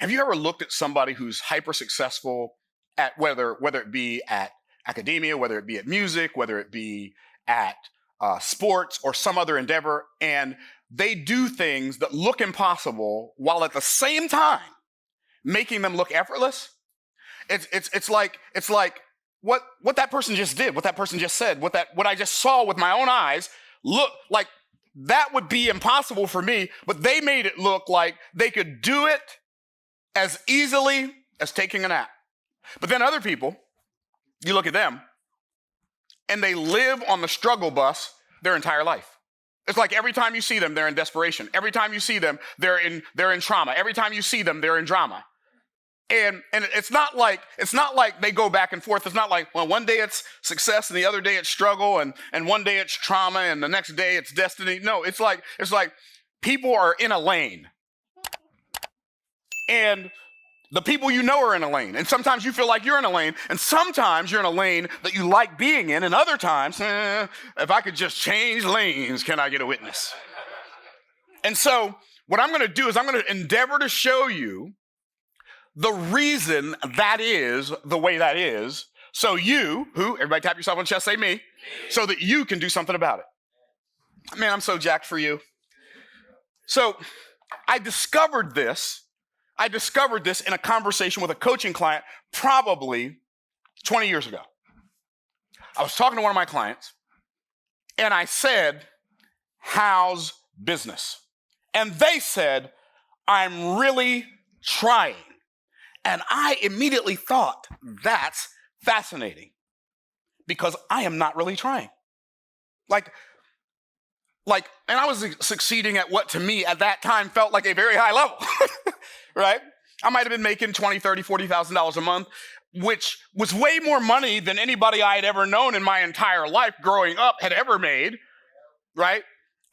Have you ever looked at somebody who's hyper successful at whether it be at academia, whether it be at music, whether it be at sports or some other endeavor, and they do things that look impossible while at the same time making them look effortless? It's like what that person just did, what that person just said, what I just saw with my own eyes, look like that would be impossible for me, but they made it look like they could do it as easily as taking a nap. But then other people, you look at them, and they live on the struggle bus their entire life. It's like every time you see them, they're in desperation. Every time you see them, they're in trauma. Every time you see them, they're in drama. And it's not like they go back and forth. It's not like, well, one day it's success and the other day it's struggle, and one day it's trauma and the next day it's destiny. No, it's like people are in a lane. And the people you know are in a lane. And sometimes you feel like you're in a lane, and sometimes you're in a lane that you like being in, and other times, if I could just change lanes, can I get a witness? And so what I'm going to do is I'm going to endeavor to show you the reason that is the way that is, so everybody tap yourself on the chest, say me, so that you can do something about it. Man, I'm so jacked for you. So I discovered this in a conversation with a coaching client probably 20 years ago. I was talking to one of my clients, and I said, "How's business?" And they said, "I'm really trying." And I immediately thought, that's fascinating, because I am not really trying. And I was succeeding at what to me at that time felt like a very high level, right? I might have been making $20,000, $30,000, $40,000 a month, which was way more money than anybody I had ever known in my entire life growing up had ever made, right?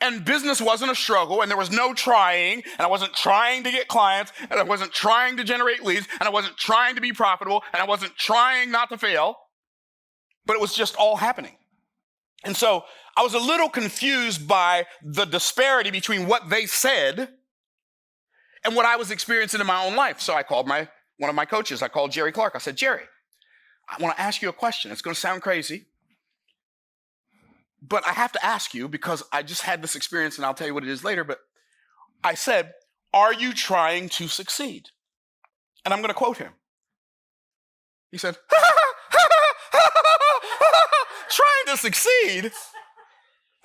And business wasn't a struggle, and there was no trying, and I wasn't trying to get clients, and I wasn't trying to generate leads, and I wasn't trying to be profitable, and I wasn't trying not to fail, but it was just all happening. And so I was a little confused by the disparity between what they said and what I was experiencing in my own life. So I called one of my coaches. I called Jerry Clark. I said, "Jerry, I want to ask you a question. It's going to sound crazy, but I have to ask you because I just had this experience, and I'll tell you what it is later." But I said, "Are you trying to succeed?" And I'm going to quote him. He said, "Trying to succeed?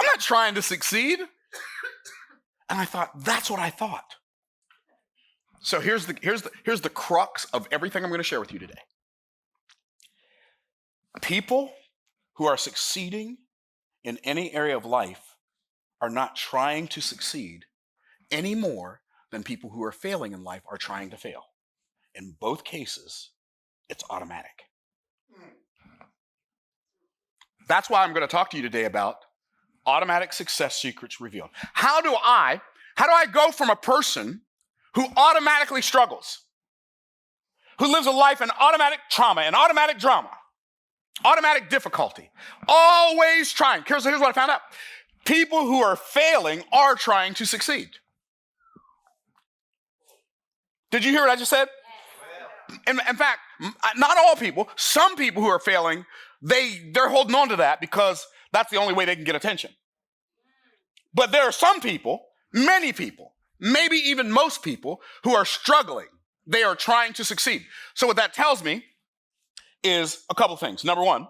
I'm not trying to succeed." And I thought, that's what I thought. So here's the crux of everything I'm going to share with you today. People who are succeeding in any area of life are not trying to succeed any more than people who are failing in life are trying to fail. In both cases, it's automatic. That's why I'm going to talk to you today about automatic success secrets revealed. How do I go from a person who automatically struggles, who lives a life in automatic trauma and automatic drama, automatic difficulty, always trying? Here's what I found out. People who are failing are trying to succeed. Did you hear what I just said? In fact, not all people, some people who are failing, they're holding on to that because that's the only way they can get attention. But there are some people, many people, maybe even most people who are struggling. They are trying to succeed. So what that tells me is a couple things. Number one,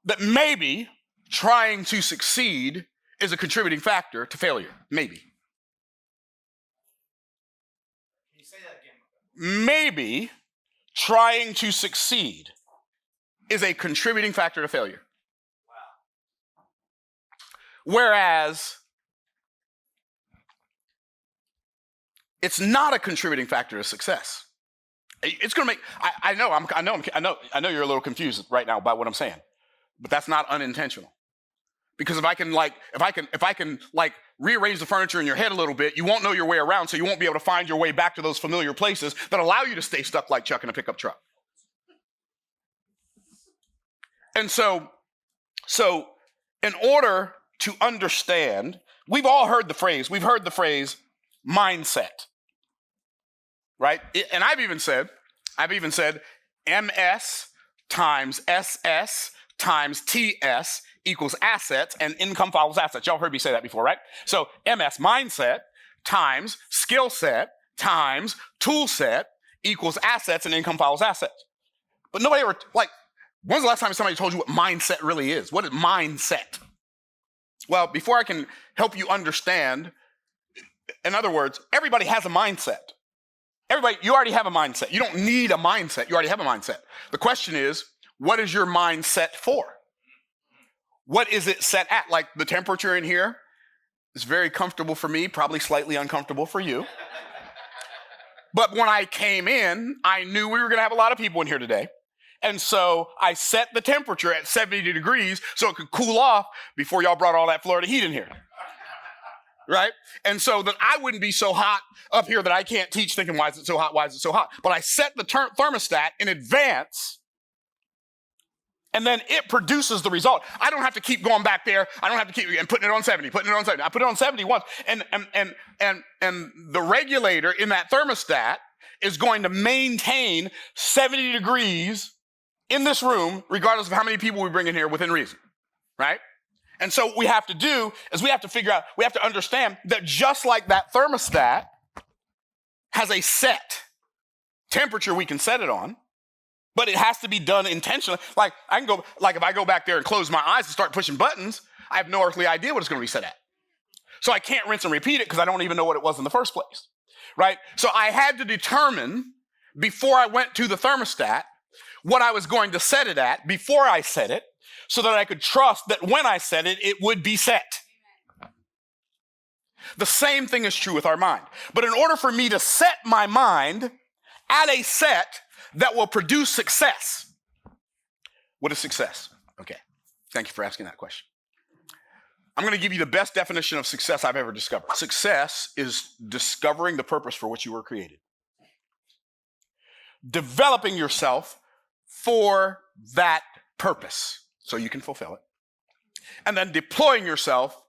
that maybe trying to succeed is a contributing factor to failure. Maybe. Can you say that again? Maybe trying to succeed is a contributing factor to failure. Wow. Whereas it's not a contributing factor to success. It's going to make. I know you're a little confused right now by what I'm saying, but that's not unintentional. Because if I can rearrange the furniture in your head a little bit, you won't know your way around, so you won't be able to find your way back to those familiar places that allow you to stay stuck like Chuck in a pickup truck. And so in order to understand, we've heard the phrase mindset. right? And I've even said MS times SS times TS equals assets, and income follows assets. Y'all heard me say that before, right? So MS, mindset, times skill set times tool set equals assets, and income follows assets. But nobody ever, like, when's the last time somebody told you what mindset really is? What is mindset? Well, before I can help you understand, in other words, everybody has a mindset. Everybody, you already have a mindset. You don't need a mindset. You already have a mindset. The question is, what is your mindset for? What is it set at? Like the temperature in here is very comfortable for me, probably slightly uncomfortable for you. But when I came in, I knew we were going to have a lot of people in here today. And so I set the temperature at 70 degrees so it could cool off before y'all brought all that Florida heat in here. Right? And so that I wouldn't be so hot up here that I can't teach thinking, why is it so hot? Why is it so hot? But I set the thermostat in advance, and then it produces the result. I don't have to keep going back there. I don't have to keep and putting it on 70, putting it on 70. I put it on 70 once. And the regulator in that thermostat is going to maintain 70 degrees in this room, regardless of how many people we bring in here within reason. Right? And so what we have to do is we have to understand that just like that thermostat has a set temperature we can set it on, but it has to be done intentionally. Like if I go back there and close my eyes and start pushing buttons, I have no earthly idea what it's going to be set at. So I can't rinse and repeat it because I don't even know what it was in the first place, right? So I had to determine before I went to the thermostat what I was going to set it at before I set it, so that I could trust that when I said it, it would be set. The same thing is true with our mind. But in order for me to set my mind at a set that will produce success, what is success? Okay, thank you for asking that question. I'm going to give you the best definition of success I've ever discovered. Success is discovering the purpose for which you were created. Developing yourself for that purpose, so you can fulfill it, and then deploying yourself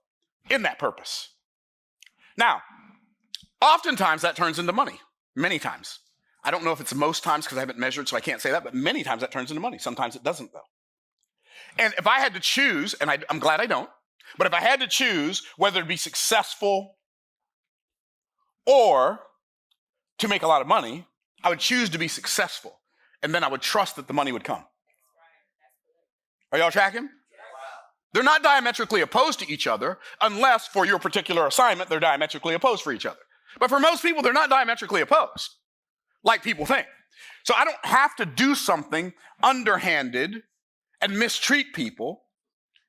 in that purpose. Now, oftentimes that turns into money, many times. I don't know if it's most times because I haven't measured, so I can't say that, but many times that turns into money. Sometimes it doesn't, though. And if I had to choose, and I'm glad I don't, but if I had to choose whether to be successful or to make a lot of money, I would choose to be successful, and then I would trust that the money would come. Are y'all tracking? They're not diametrically opposed to each other unless for your particular assignment, they're diametrically opposed for each other. But for most people, they're not diametrically opposed like people think. So I don't have to do something underhanded and mistreat people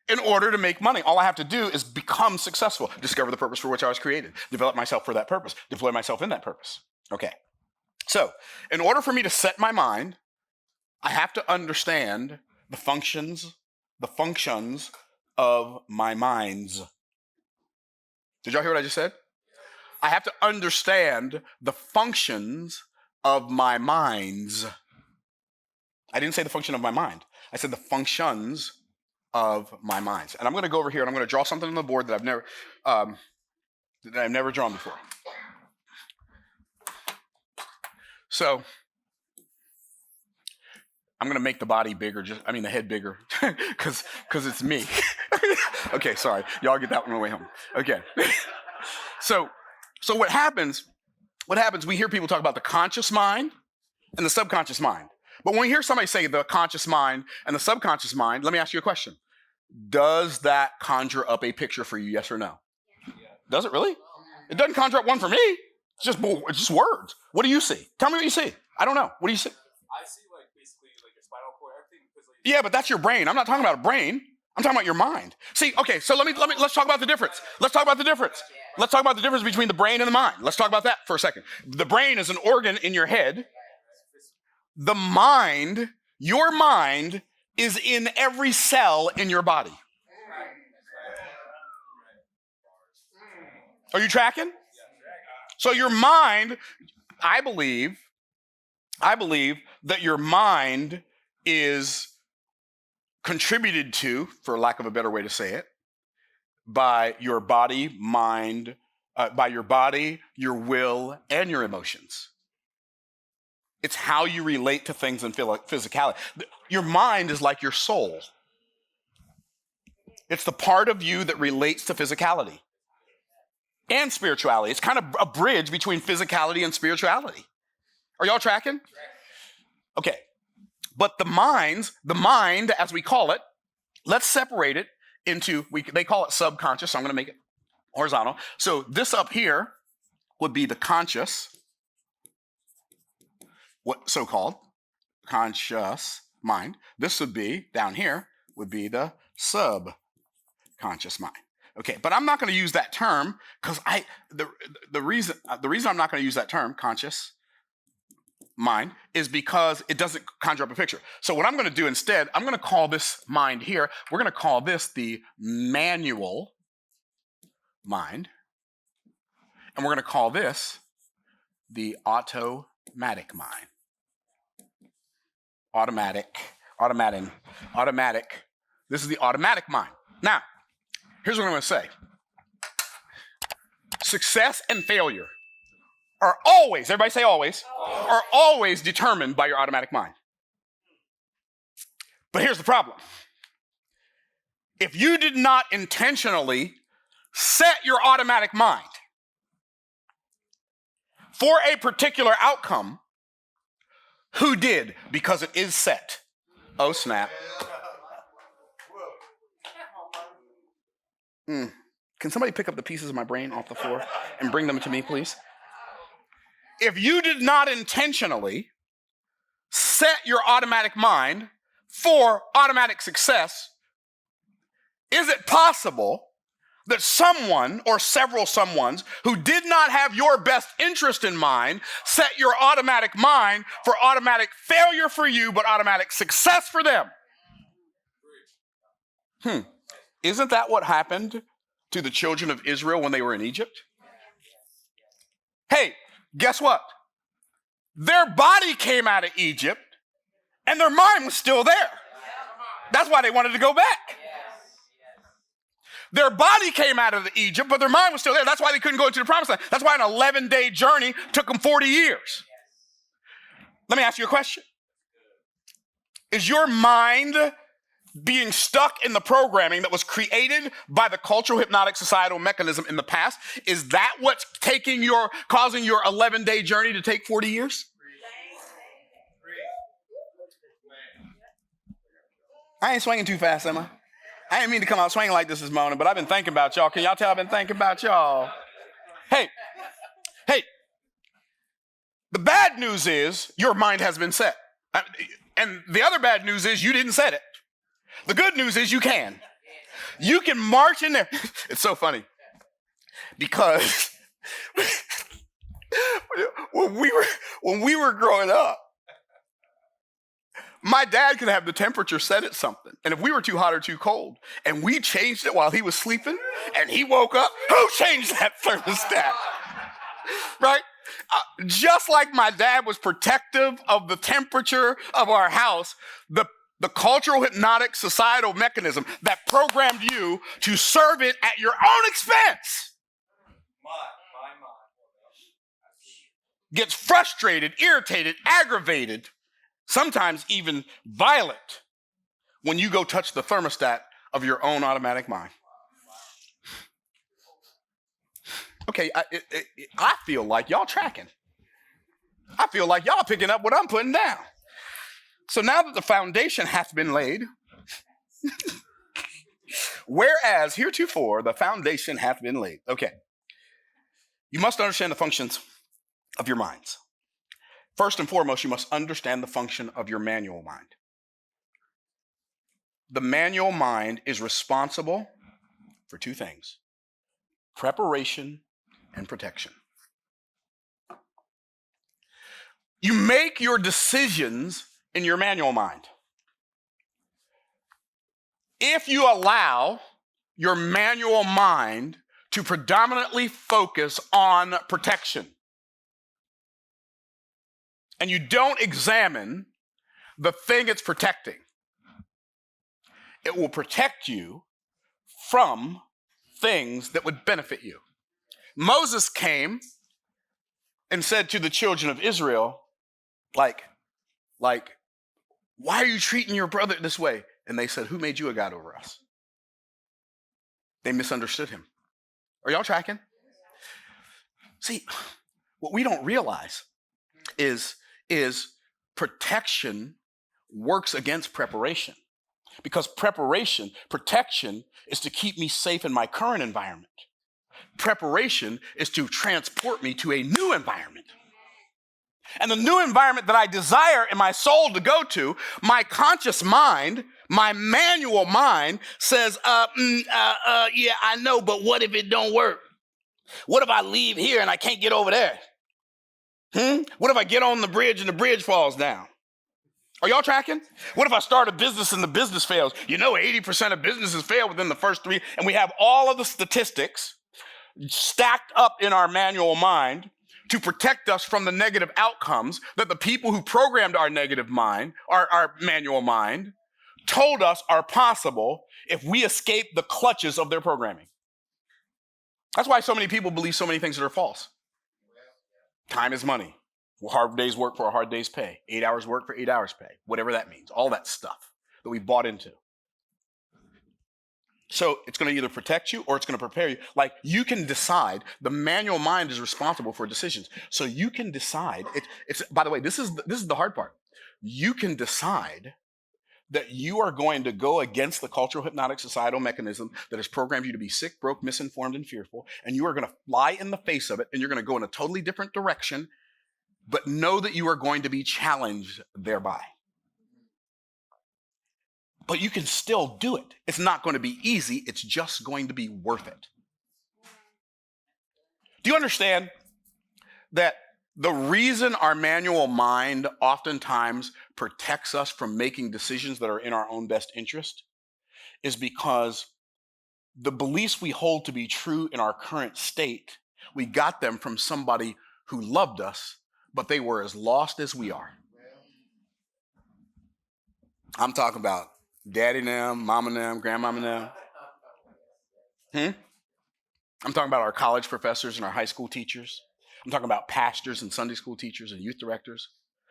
in order to make money. All I have to do is become successful, discover the purpose for which I was created, develop myself for that purpose, deploy myself in that purpose. Okay. So in order for me to set my mind, I have to understand the functions of my minds. Did y'all hear what I just said? I have to understand the functions of my minds. I didn't say the function of my mind. I said the functions of my minds. And I'm going to go over here and I'm going to draw something on the board that I've never drawn before. So I'm going to make the body bigger, the head bigger, because it's me. Okay, sorry. Y'all get that one on the way home. Okay. So what happens, we hear people talk about the conscious mind and the subconscious mind. But when we hear somebody say the conscious mind and the subconscious mind, let me ask you a question. Does that conjure up a picture for you, yes or no? Yeah. Does it really? It doesn't conjure up one for me. It's just words. What do you see? Tell me what you see. I don't know. What do you see? I see basically your spinal cord, everything. Yeah, but that's your brain. I'm not talking about a brain. I'm talking about your mind. See, okay, so let's talk about the difference. Let's talk about the difference. Let's talk about the difference between the brain and the mind. Let's talk about that for a second. The brain is an organ in your head. The mind, your mind, is in every cell in your body. Are you tracking? So your mind, I believe that your mind is contributed to, for lack of a better way to say it, by your body, mind, by your body, your will, and your emotions. It's how you relate to things in physicality. Your mind is like your soul. It's the part of you that relates to physicality and spirituality. It's kind of a bridge between physicality and spirituality. Are y'all tracking? Okay. But the mind, as we call it, let's separate it into, they call it subconscious, so I'm going to make it horizontal. So this up here would be the conscious, what so-called conscious mind. This would be, down here, would be the subconscious mind. Okay, but I'm not going to use that term because the reason I'm not going to use that term, conscious mind, is because it doesn't conjure up a picture. So what I'm going to do instead, I'm going to call this mind here, we're going to call this the manual mind, and we're going to call this the automatic mind. Automatic. This is the automatic mind. Now, here's what I'm going to say. Success and failure are always, everybody say always, are always determined by your automatic mind. But here's the problem. If you did not intentionally set your automatic mind for a particular outcome, who did? Because it is set. Oh, snap. Can somebody pick up the pieces of my brain off the floor and bring them to me, please? If you did not intentionally set your automatic mind for automatic success, is it possible that someone or several someones who did not have your best interest in mind set your automatic mind for automatic failure for you, but automatic success for them? Isn't that what happened to the children of Israel when they were in Egypt? Hey, guess what? Their body came out of Egypt and their mind was still there. That's why they wanted to go back. Their body came out of Egypt, but their mind was still there. That's why they couldn't go into the promised land. That's why an 11-day journey took them 40 years. Let me ask you a question. Is your mind being stuck in the programming that was created by the cultural hypnotic societal mechanism in the past? Is that what's causing your 11-day journey to take 40 years? I ain't swinging too fast, am I? I didn't mean to come out swinging like this morning, but I've been thinking about y'all. Can y'all tell I've been thinking about y'all? Hey, the bad news is your mind has been set. And the other bad news is you didn't set it. The good news is you can. You can march in there. It's so funny because when we were growing up, my dad could have the temperature set at something. And if we were too hot or too cold and we changed it while he was sleeping and he woke up, who changed that thermostat? Right? Just like my dad was protective of the temperature of our house, the cultural hypnotic societal mechanism that programmed you to serve it at your own expense gets frustrated, irritated, aggravated, sometimes even violent when you go touch the thermostat of your own automatic mind. Okay, I feel like y'all tracking. I feel like y'all picking up what I'm putting down. So now that the foundation hath been laid, whereas heretofore the foundation hath been laid. Okay, you must understand the functions of your minds. First and foremost, you must understand the function of your manual mind. The manual mind is responsible for two things: preparation and protection. You make your decisions in your manual mind. If you allow your manual mind to predominantly focus on protection, and you don't examine the thing it's protecting, it will protect you from things that would benefit you. Moses came and said to the children of Israel, Like, why are you treating your brother this way? And they said, who made you a God over us? They misunderstood him. Are y'all tracking? See, what we don't realize is protection works against preparation. Because protection is to keep me safe in my current environment. Preparation is to transport me to a new environment. And the new environment that I desire in my soul to go to, my conscious mind, my manual mind says, yeah, I know, but what if it don't work? What if I leave here and I can't get over there? What if I get on the bridge and the bridge falls down? Are y'all tracking? What if I start a business and the business fails? 80% of businesses fail within the first 3, and we have all of the statistics stacked up in our manual mind to protect us from the negative outcomes that the people who programmed our negative mind, our manual mind, told us are possible if we escape the clutches of their programming. That's why so many people believe so many things that are false. Time is money. Hard day's work for a hard day's pay. 8 hours work for 8 hours pay. Whatever that means. All that stuff that we bought into. So it's going to either protect you or it's going to prepare you. Like, you can decide. The manual mind is responsible for decisions. So you can decide. It's by the way, this is the hard part. You can decide that you are going to go against the cultural hypnotic societal mechanism that has programmed you to be sick, broke, misinformed, and fearful, and you are going to fly in the face of it, and you're going to go in a totally different direction, but know that you are going to be challenged thereby. But you can still do it. It's not going to be easy. It's just going to be worth it. Do you understand that the reason our manual mind oftentimes protects us from making decisions that are in our own best interest is because the beliefs we hold to be true in our current state, we got them from somebody who loved us, but they were as lost as we are. I'm talking about daddy and them, mama and them, grandmama and them. I'm talking about our college professors and our high school teachers. I'm talking about pastors and Sunday school teachers and youth directors.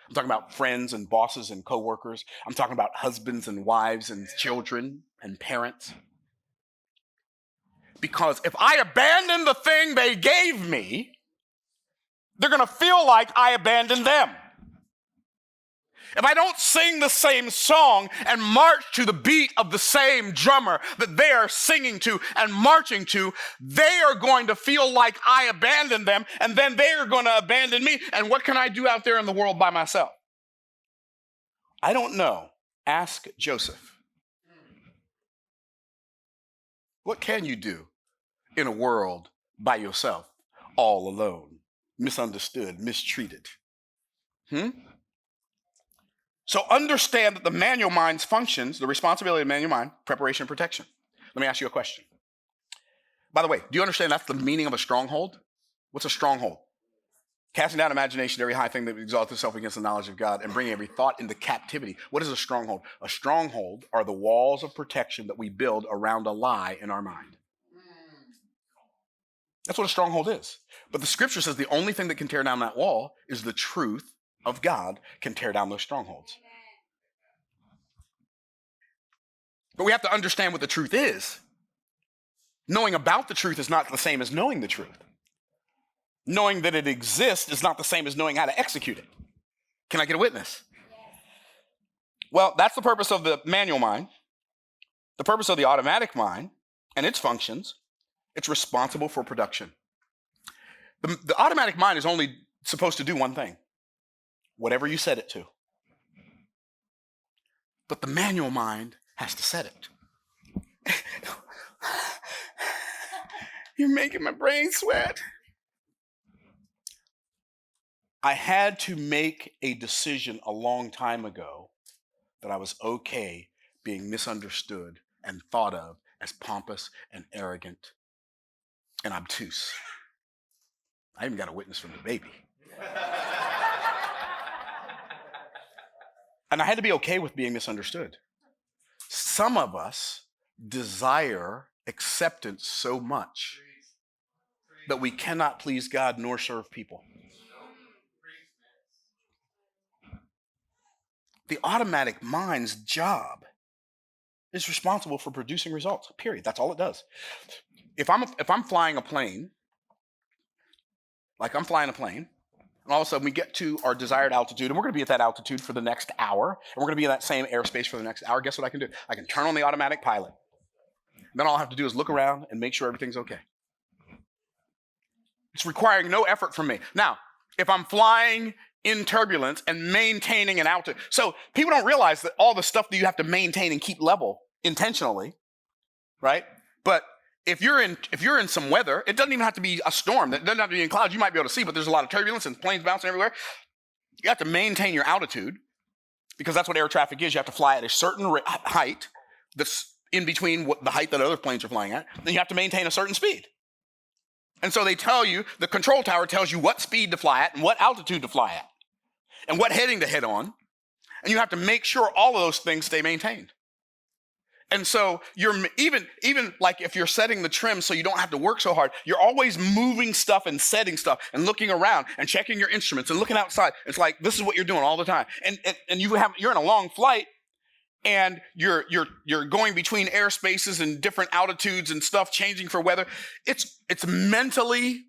I'm talking about friends and bosses and coworkers. I'm talking about husbands and wives and children and parents. Because if I abandon the thing they gave me, they're going to feel like I abandoned them. If I don't sing the same song and march to the beat of the same drummer that they are singing to and marching to, they are going to feel like I abandoned them, and then they are going to abandon me. And what can I do out there in the world by myself? I don't know. Ask Joseph. What can you do in a world by yourself, all alone, misunderstood, mistreated? So understand that the manual mind's functions, the responsibility of the manual mind, preparation and protection. Let me ask you a question. By the way, do you understand that's the meaning of a stronghold? What's a stronghold? Casting down imagination, every high thing that exalts itself against the knowledge of God, and bringing every thought into captivity. What is a stronghold? A stronghold are the walls of protection that we build around a lie in our mind. That's what a stronghold is. But the scripture says the only thing that can tear down that wall is the truth of God can tear down those strongholds. But we have to understand what the truth is. Knowing about the truth is not the same as knowing the truth. Knowing that it exists is not the same as knowing how to execute it. Can I get a witness? Well, that's the purpose of the manual mind. The purpose of the automatic mind and its functions, it's responsible for production. The automatic mind is only supposed to do one thing. Whatever you set it to. But the manual mind has to set it. You're making my brain sweat. I had to make a decision a long time ago that I was okay being misunderstood and thought of as pompous and arrogant and obtuse. I even got a witness from the baby. And I had to be okay with being misunderstood. Some of us desire acceptance so much that we cannot please God nor serve people. the automatic mind's job is responsible for producing results, period. That's all it does. If I'm flying a plane, like I'm flying a plane, and all of a sudden we get to our desired altitude, and we're going to be at that altitude for the next hour, and we're going to be in that same airspace for the next hour, guess what I can do? I can turn on the automatic pilot. Then all I have to do is look around and make sure everything's okay. It's requiring no effort from me. Now, if I'm flying in turbulence and maintaining an altitude, so people don't realize that all the stuff that you have to maintain and keep level intentionally, right? But if you're in some weather, it doesn't even have to be a storm. It doesn't have to be in clouds. You might be able to see, but there's a lot of turbulence and planes bouncing everywhere. You have to maintain your altitude because that's what air traffic is. You have to fly at a certain height that's in between the height that other planes are flying at. Then you have to maintain a certain speed. And so they tell you, the control tower tells you what speed to fly at and what altitude to fly at and what heading to head on. And you have to make sure all of those things stay maintained. And so you're even like if you're setting the trim so you don't have to work so hard, you're always moving stuff and setting stuff and looking around and checking your instruments and looking outside. It's like this is what you're doing all the time. And you're in a long flight and you're going between airspaces and different altitudes and stuff changing for weather. It's mentally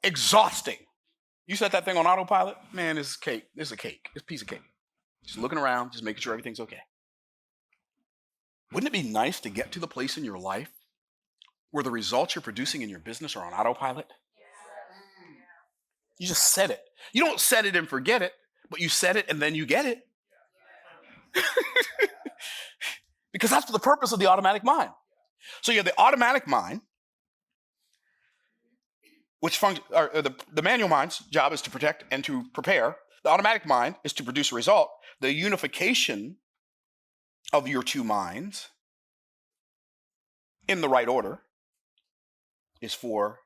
exhausting. You set that thing on autopilot, man, it's cake. It's a cake. It's a piece of cake. Just looking around, just making sure everything's okay. Wouldn't it be nice to get to the place in your life where the results you're producing in your business are on autopilot? You just set it. You don't set it and forget it, but you set it and then you get it. Because that's the purpose of the automatic mind. So you have the automatic mind, which the manual mind's job is to protect and to prepare. The automatic mind is to produce a result. The unification of your two minds in the right order is for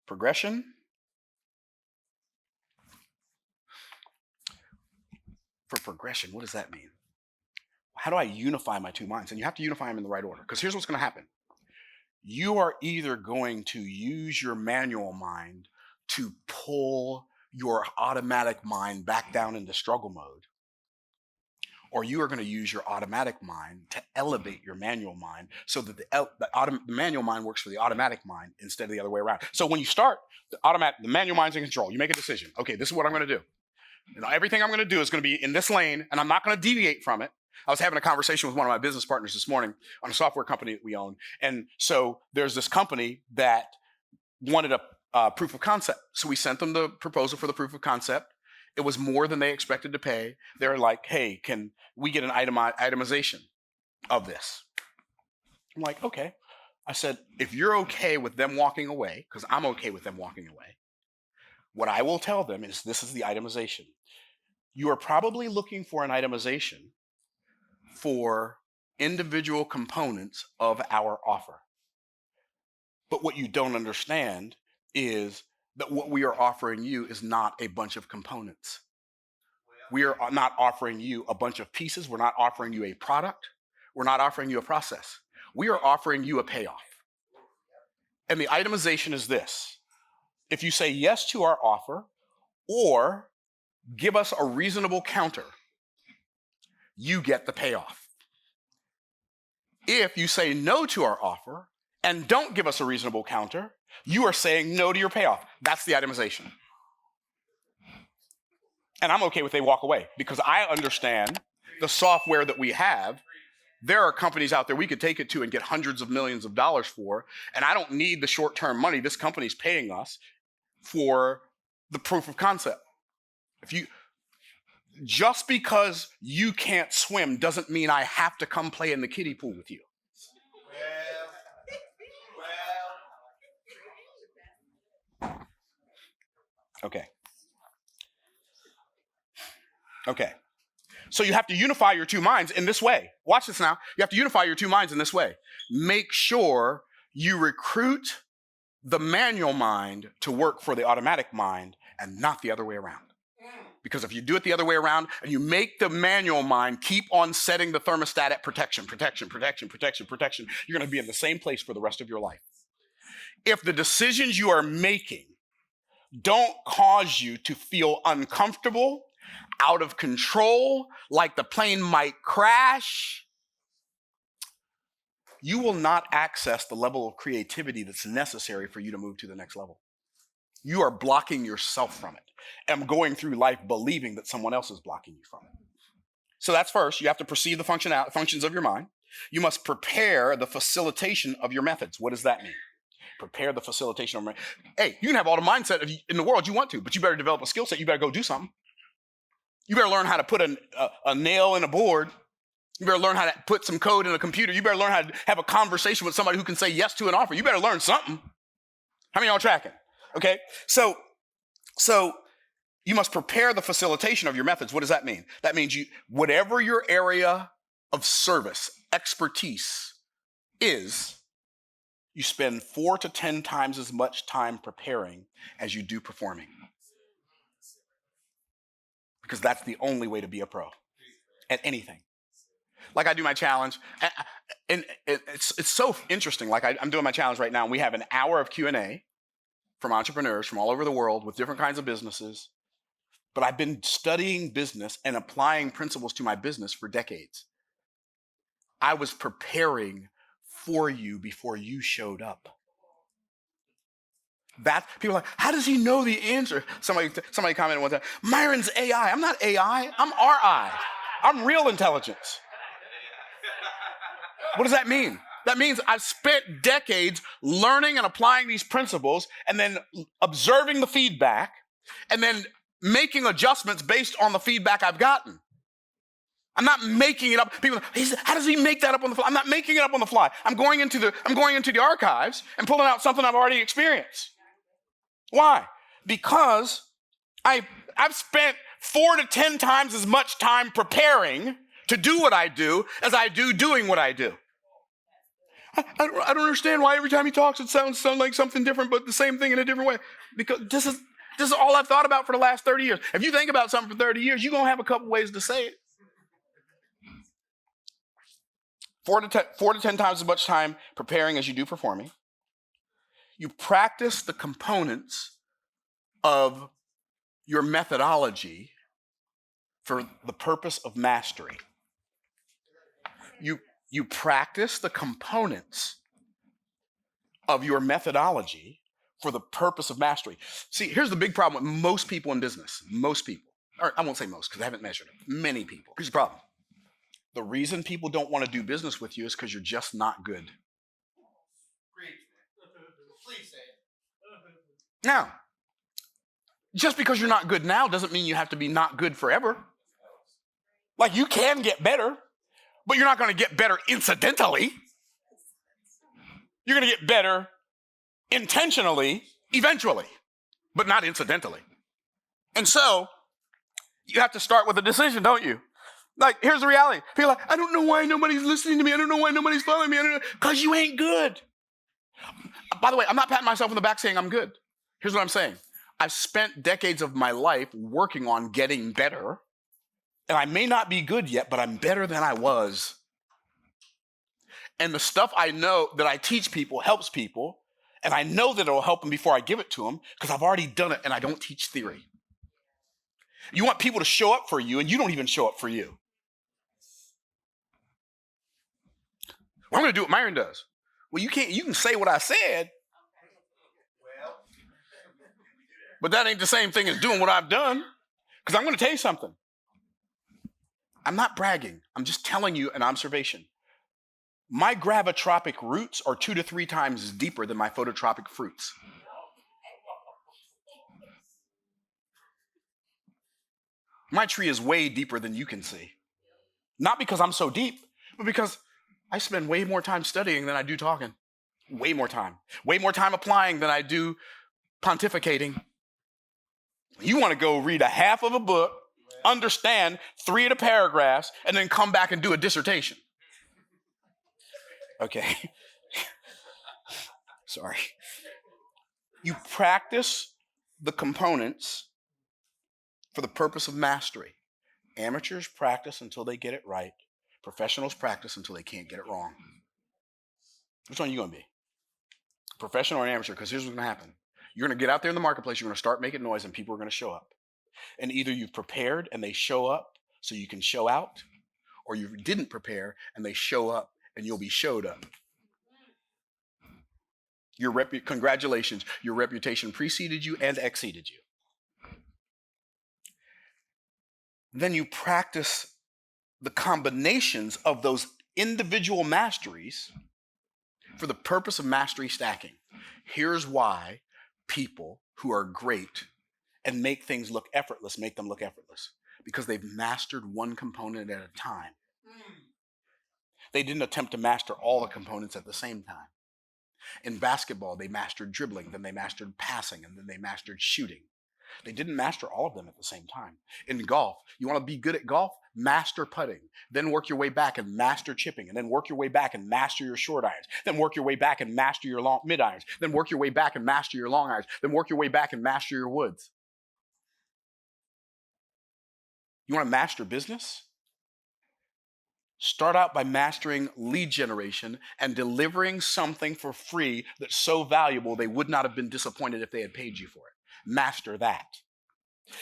progression, what does that mean? How do I unify my two minds? And you have to unify them in the right order, because here's what's going to happen. You are either going to use your manual mind to pull your automatic mind back down into struggle mode, or you are going to use your automatic mind to elevate your manual mind so that the manual mind works for the automatic mind instead of the other way around. So when you start, the manual mind's in control. You make a decision. Okay, this is what I'm going to do. Everything I'm going to do is going to be in this lane, and I'm not going to deviate from it. I was having a conversation with one of my business partners this morning on a software company that we own. And so there's this company that wanted a proof of concept. So we sent them the proposal for the proof of concept. It was more than they expected to pay. They're like, hey, can we get an itemization of this? I'm like, okay. I said, if you're okay with them walking away, because I'm okay with them walking away, what I will tell them is this is the itemization. You are probably looking for an itemization for individual components of our offer. But what you don't understand is that what we are offering you is not a bunch of components. We are not offering you a bunch of pieces. We're not offering you a product. We're not offering you a process. We are offering you a payoff. And the itemization is this. If you say yes to our offer or give us a reasonable counter, you get the payoff. If you say no to our offer and don't give us a reasonable counter, you are saying no to your payoff. That's the itemization. And I'm okay with they walk away because I understand the software that we have. There are companies out there we could take it to and get hundreds of millions of dollars for, and I don't need the short-term money. This company's paying us for the proof of concept. Just because you can't swim doesn't mean I have to come play in the kiddie pool with you. Okay. So you have to unify your two minds in this way. Watch this now. You have to unify your two minds in this way. Make sure you recruit the manual mind to work for the automatic mind and not the other way around. Because if you do it the other way around and you make the manual mind keep on setting the thermostat at protection, you're going to be in the same place for the rest of your life. If the decisions you are making don't cause you to feel uncomfortable, out of control, like the plane might crash, you will not access the level of creativity that's necessary for you to move to the next level. You are blocking yourself from it and going through life believing that someone else is blocking you from it. So that's first. You have to perceive the functions of your mind. You must prepare the facilitation of your methods. What does that mean? Prepare the facilitation of your methods. Hey, you can have all the mindset in the world you want to, but you better develop a skill set. You better go do something. You better learn how to put a nail in a board. You better learn how to put some code in a computer. You better learn how to have a conversation with somebody who can say yes to an offer. You better learn something. How many of y'all tracking? Okay, so you must prepare the facilitation of your methods. What does that mean? That means whatever your area of service, expertise is, you spend 4 to 10 times as much time preparing as you do performing. Because that's the only way to be a pro at anything. Like I do my challenge, and it's so interesting. Like I'm doing my challenge right now, and we have an hour of Q&A from entrepreneurs from all over the world with different kinds of businesses. But I've been studying business and applying principles to my business for decades. I was preparing for you before you showed up. People are like, how does he know the answer? Somebody commented one time, Myron's AI. I'm not AI, I'm RI. I'm real intelligence. What does that mean? That means I've spent decades learning and applying these principles and then observing the feedback and then making adjustments based on the feedback I've gotten. I'm not making it up. People, how does he make that up on the fly? I'm not making it up on the fly. I'm going into the archives and pulling out something I've already experienced. Why? Because I've spent 4 to 10 times as much time preparing to do what I do as I do doing what I do. I don't understand why every time he talks it sounds like something different, but the same thing in a different way. Because this is all I've thought about for the last 30 years. If you think about something for 30 years, you're going to have a couple ways to say it. 4 to 10 times as much time preparing as you do performing. You practice the components of your methodology for the purpose of mastery. You practice the components of your methodology for the purpose of mastery. See, here's the big problem with most people in business. Most people, or I won't say most because I haven't measured it. Many people. Here's the problem. The reason people don't want to do business with you is because you're just not good. Please say it. Now, just because you're not good now doesn't mean you have to be not good forever. Like you can get better, but you're not going to get better incidentally. You're going to get better intentionally, eventually, but not incidentally. And so you have to start with a decision, don't you? Like, here's the reality. People are like, I don't know why nobody's listening to me. I don't know why nobody's following me. Because you ain't good. By the way, I'm not patting myself on the back saying I'm good. Here's what I'm saying. I've spent decades of my life working on getting better. And I may not be good yet, but I'm better than I was. And the stuff I know that I teach people helps people. And I know that it'll help them before I give it to them because I've already done it and I don't teach theory. You want people to show up for you and you don't even show up for you. Well, I'm going to do what Myron does. Well, you can say what I said. But that ain't the same thing as doing what I've done. Because I'm going to tell you something. I'm not bragging. I'm just telling you an observation. My gravitropic roots are 2 to 3 times deeper than my phototropic fruits. My tree is way deeper than you can see. Not because I'm so deep, but because I spend way more time studying than I do talking. Way more time. Way more time applying than I do pontificating. You want to go read a half of a book, understand 3 of the paragraphs, and then come back and do a dissertation. Okay. Sorry. You practice the components for the purpose of mastery. Amateurs practice until they get it right. Professionals practice until they can't get it wrong. Which one are you going to be? Professional or an amateur? Because here's what's going to happen. You're going to get out there in the marketplace, you're going to start making noise, and people are going to show up. And either you've prepared and they show up so you can show out, or you didn't prepare and they show up and you'll be showed up. Congratulations, your reputation preceded you and exceeded you. Then you practice the combinations of those individual masteries for the purpose of mastery stacking. Here's why people who are great and make things look effortless make them look effortless. Because they've mastered one component at a time. They didn't attempt to master all the components at the same time. In basketball, they mastered dribbling, then they mastered passing, and then they mastered shooting. They didn't master all of them at the same time. In golf, you want to be good at golf? Master putting. Then work your way back and master chipping. And then work your way back and master your short irons. Then work your way back and master your mid irons. Then work your way back and master your long irons. Then work your way back and master your woods. You want to master business? Start out by mastering lead generation and delivering something for free that's so valuable they would not have been disappointed if they had paid you for it. Master that.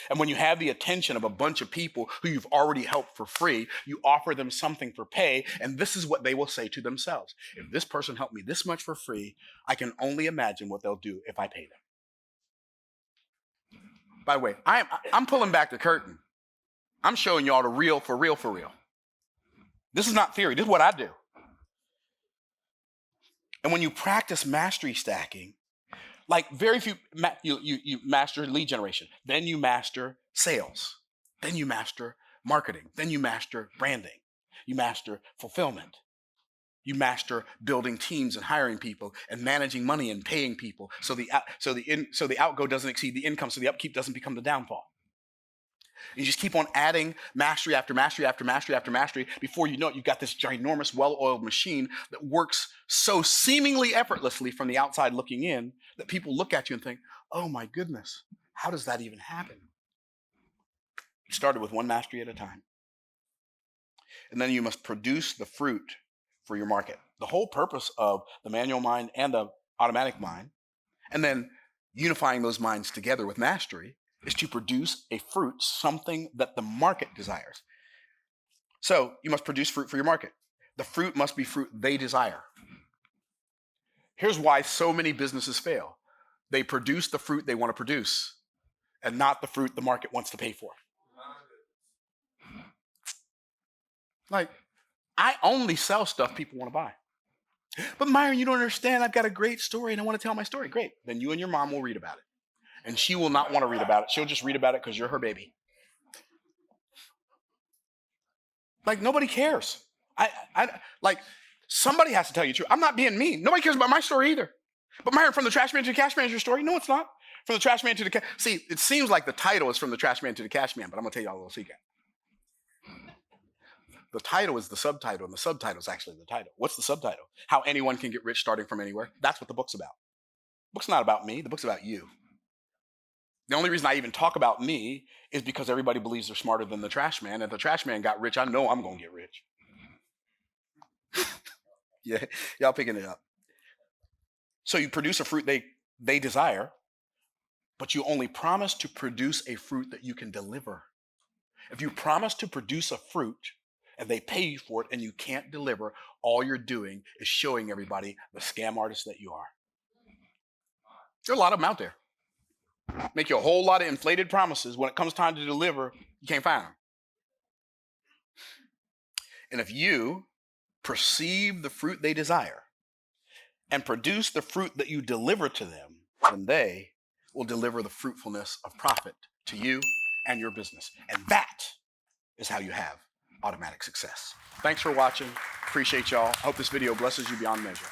And when you have the attention of a bunch of people who you've already helped for free, you offer them something for pay, and this is what they will say to themselves. If this person helped me this much for free, I can only imagine what they'll do if I pay them. By the way, I'm pulling back the curtain. I'm showing y'all the real for real for real. This is not theory. This is what I do. And when you practice mastery stacking, like very few, you master lead generation. Then you master sales. Then you master marketing. Then you master branding. You master fulfillment. You master building teams and hiring people and managing money and paying people so the outgo doesn't exceed the income, so the upkeep doesn't become the downfall. You just keep on adding mastery after mastery after mastery after mastery. Before you know it, you've got this ginormous, well-oiled machine that works so seemingly effortlessly from the outside looking in that people look at you and think, oh my goodness, how does that even happen? You started with one mastery at a time. And then you must produce the fruit for your market. The whole purpose of the manual mind and the automatic mind, and then unifying those minds together with mastery, is to produce a fruit, something that the market desires. So you must produce fruit for your market. The fruit must be fruit they desire. Here's why so many businesses fail. They produce the fruit they want to produce and not the fruit the market wants to pay for. Like, I only sell stuff people want to buy. But Myron, you don't understand. I've got a great story and I want to tell my story. Great. Then you and your mom will read about it. And she will not want to read about it. She'll just read about it because you're her baby. Like, nobody cares. Like, somebody has to tell you the truth. I'm not being mean. Nobody cares about my story either. But Myron, from the trash man to the cash manager story? No, it's not. From the trash man to the cash. See, it seems like the title is from the trash man to the cash man, but I'm going to tell you all a little secret. The title is the subtitle, and the subtitle is actually the title. What's the subtitle? How anyone can get rich starting from anywhere. That's what the book's about. The book's not about me. The book's about you. The only reason I even talk about me is because everybody believes they're smarter than the trash man. If the trash man got rich, I know I'm going to get rich. Yeah, y'all picking it up. So you produce a fruit they desire, but you only promise to produce a fruit that you can deliver. If you promise to produce a fruit and they pay you for it and you can't deliver, all you're doing is showing everybody the scam artist that you are. There are a lot of them out there. Make you a whole lot of inflated promises. When it comes time to deliver, you can't find them. And if you perceive the fruit they desire and produce the fruit that you deliver to them, then they will deliver the fruitfulness of profit to you and your business. And that is how you have automatic success. Thanks for watching. Appreciate y'all. I hope this video blesses you beyond measure.